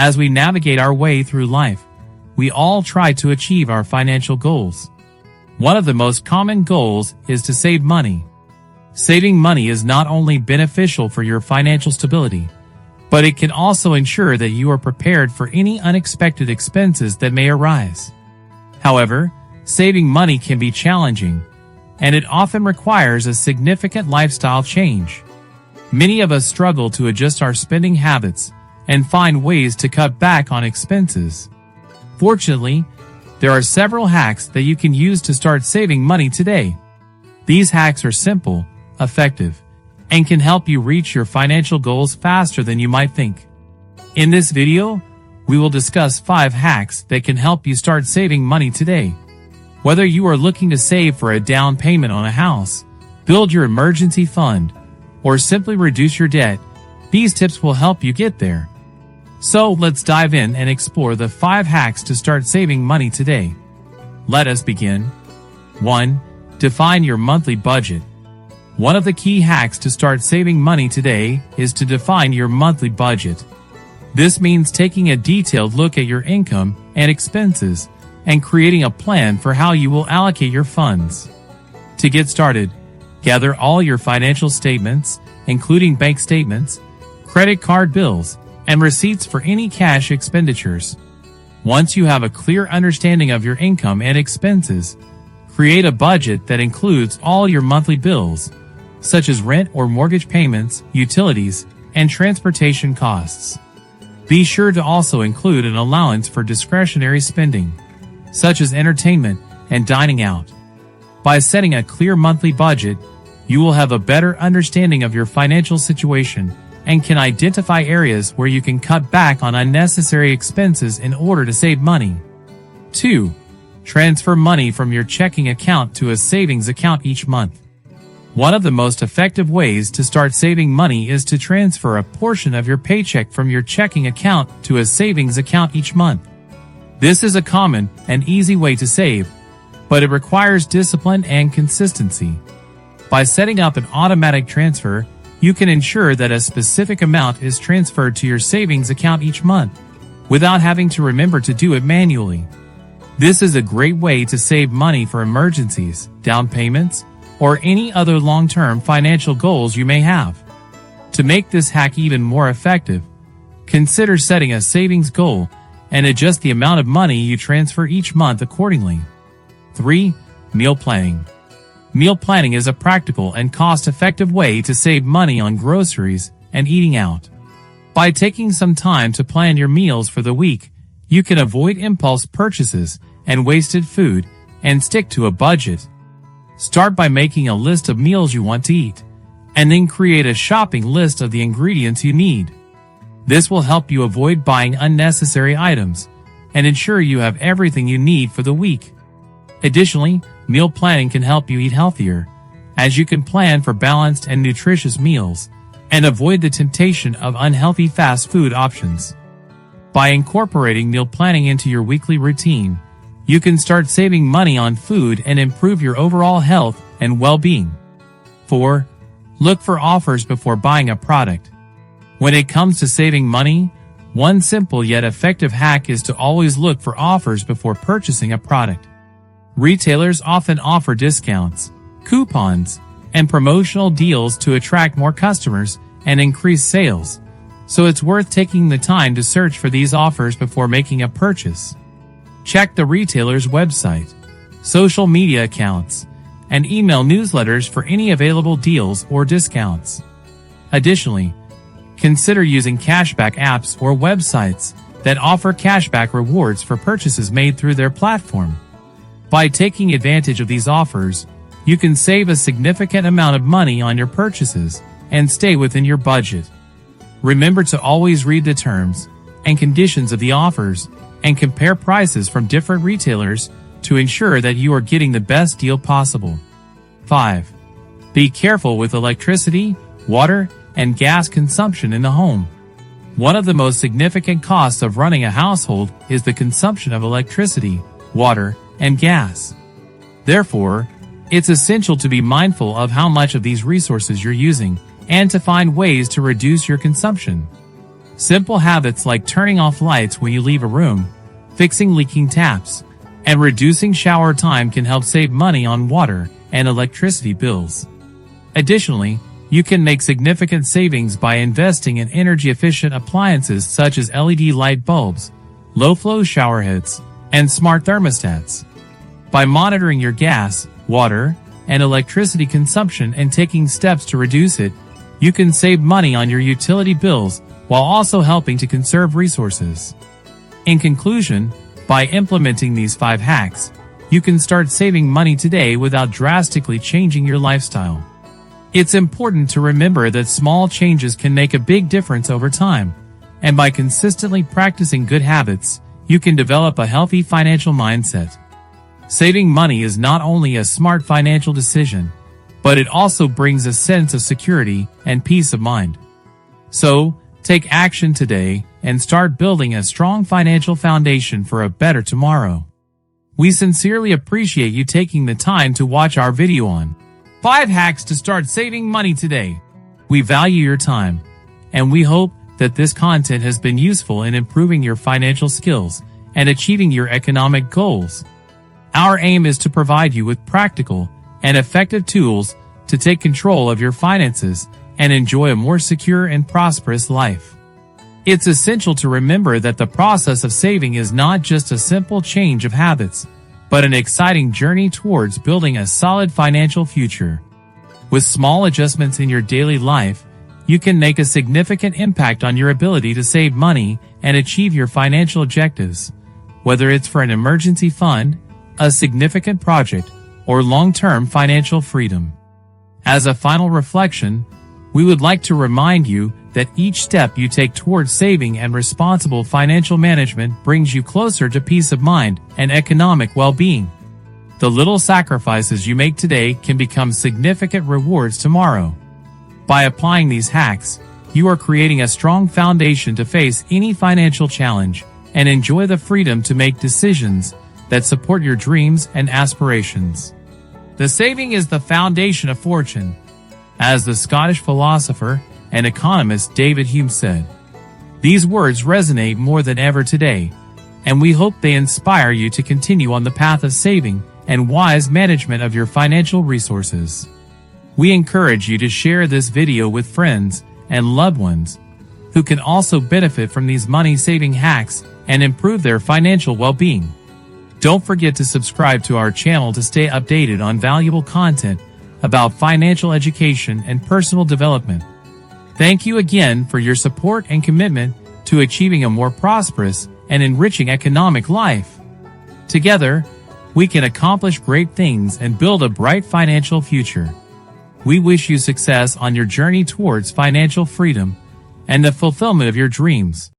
As we navigate our way through life, we all try to achieve our financial goals. One of the most common goals is to save money. Saving money is not only beneficial for your financial stability, but it can also ensure that you are prepared for any unexpected expenses that may arise. However, saving money can be challenging, and it often requires a significant lifestyle change. Many of us struggle to adjust our spending habits and find ways to cut back on expenses. Fortunately, there are several hacks that you can use to start saving money today. These hacks are simple, effective, and can help you reach your financial goals faster than you might think. In this video, we will discuss 5 hacks that can help you start saving money today. Whether you are looking to save for a down payment on a house, build your emergency fund, or simply reduce your debt, these tips will help you get there. So let's dive in and explore the 5 hacks to start saving money today. Let us begin. 1. Define your monthly budget. One of the key hacks to start saving money today is to define your monthly budget. This means taking a detailed look at your income and expenses and creating a plan for how you will allocate your funds. To get started, gather all your financial statements, including bank statements, credit card bills, and receipts for any cash expenditures. Once you have a clear understanding of your income and expenses, create a budget that includes all your monthly bills, such as rent or mortgage payments, utilities, and transportation costs. Be sure to also include an allowance for discretionary spending, such as entertainment and dining out. By setting a clear monthly budget, you will have a better understanding of your financial situation and can identify areas where you can cut back on unnecessary expenses in order to save money. 2. Transfer money from your checking account to a savings account each month. One of the most effective ways to start saving money is to transfer a portion of your paycheck from your checking account to a savings account each month. This is a common and easy way to save, but it requires discipline and consistency. By setting up an automatic transfer, you can ensure that a specific amount is transferred to your savings account each month, without having to remember to do it manually. This is a great way to save money for emergencies, down payments, or any other long-term financial goals you may have. To make this hack even more effective, consider setting a savings goal and adjust the amount of money you transfer each month accordingly. 3. Meal planning. Meal planning is a practical and cost-effective way to save money on groceries and eating out. By taking some time to plan your meals for the week, you can avoid impulse purchases and wasted food and stick to a budget. Start by making a list of meals you want to eat, and then create a shopping list of the ingredients you need. This will help you avoid buying unnecessary items and ensure you have everything you need for the week. Additionally, meal planning can help you eat healthier, as you can plan for balanced and nutritious meals and avoid the temptation of unhealthy fast food options. By incorporating meal planning into your weekly routine, you can start saving money on food and improve your overall health and well-being. 4. Look for offers before buying a product. When it comes to saving money, one simple yet effective hack is to always look for offers before purchasing a product. Retailers often offer discounts, coupons, and promotional deals to attract more customers and increase sales, so it's worth taking the time to search for these offers before making a purchase. Check the retailer's website, social media accounts, and email newsletters for any available deals or discounts. Additionally, consider using cashback apps or websites that offer cashback rewards for purchases made through their platform. By taking advantage of these offers, you can save a significant amount of money on your purchases and stay within your budget. Remember to always read the terms and conditions of the offers and compare prices from different retailers to ensure that you are getting the best deal possible. 5. Be careful with electricity, water, and gas consumption in the home. One of the most significant costs of running a household is the consumption of electricity, water, and gas. Therefore, it's essential to be mindful of how much of these resources you're using and to find ways to reduce your consumption. Simple habits like turning off lights when you leave a room, fixing leaking taps, and reducing shower time can help save money on water and electricity bills. Additionally, you can make significant savings by investing in energy-efficient appliances such as LED light bulbs, low-flow shower heads, and smart thermostats. By monitoring your gas, water, and electricity consumption and taking steps to reduce it, you can save money on your utility bills while also helping to conserve resources. In conclusion, by implementing these 5 hacks, you can start saving money today without drastically changing your lifestyle. It's important to remember that small changes can make a big difference over time, and by consistently practicing good habits, you can develop a healthy financial mindset. Saving money is not only a smart financial decision, but it also brings a sense of security and peace of mind. So, take action today and start building a strong financial foundation for a better tomorrow. We sincerely appreciate you taking the time to watch our video on 5 hacks to start saving money today. We value your time, and we hope that this content has been useful in improving your financial skills and achieving your economic goals. Our aim is to provide you with practical and effective tools to take control of your finances and enjoy a more secure and prosperous life. It's essential to remember that the process of saving is not just a simple change of habits, but an exciting journey towards building a solid financial future. With small adjustments in your daily life, you can make a significant impact on your ability to save money and achieve your financial objectives, whether it's for an emergency fund, a significant project, or long-term financial freedom. As a final reflection, we would like to remind you that each step you take towards saving and responsible financial management brings you closer to peace of mind and economic well-being. The little sacrifices you make today can become significant rewards tomorrow. By applying these hacks, you are creating a strong foundation to face any financial challenge and enjoy the freedom to make decisions that support your dreams and aspirations. The saving is the foundation of fortune, as the Scottish philosopher and economist David Hume said. These words resonate more than ever today, and we hope they inspire you to continue on the path of saving and wise management of your financial resources. We encourage you to share this video with friends and loved ones who can also benefit from these money-saving hacks and improve their financial well-being. Don't forget to subscribe to our channel to stay updated on valuable content about financial education and personal development. Thank you again for your support and commitment to achieving a more prosperous and enriching economic life. Together, we can accomplish great things and build a bright financial future. We wish you success on your journey towards financial freedom and the fulfillment of your dreams.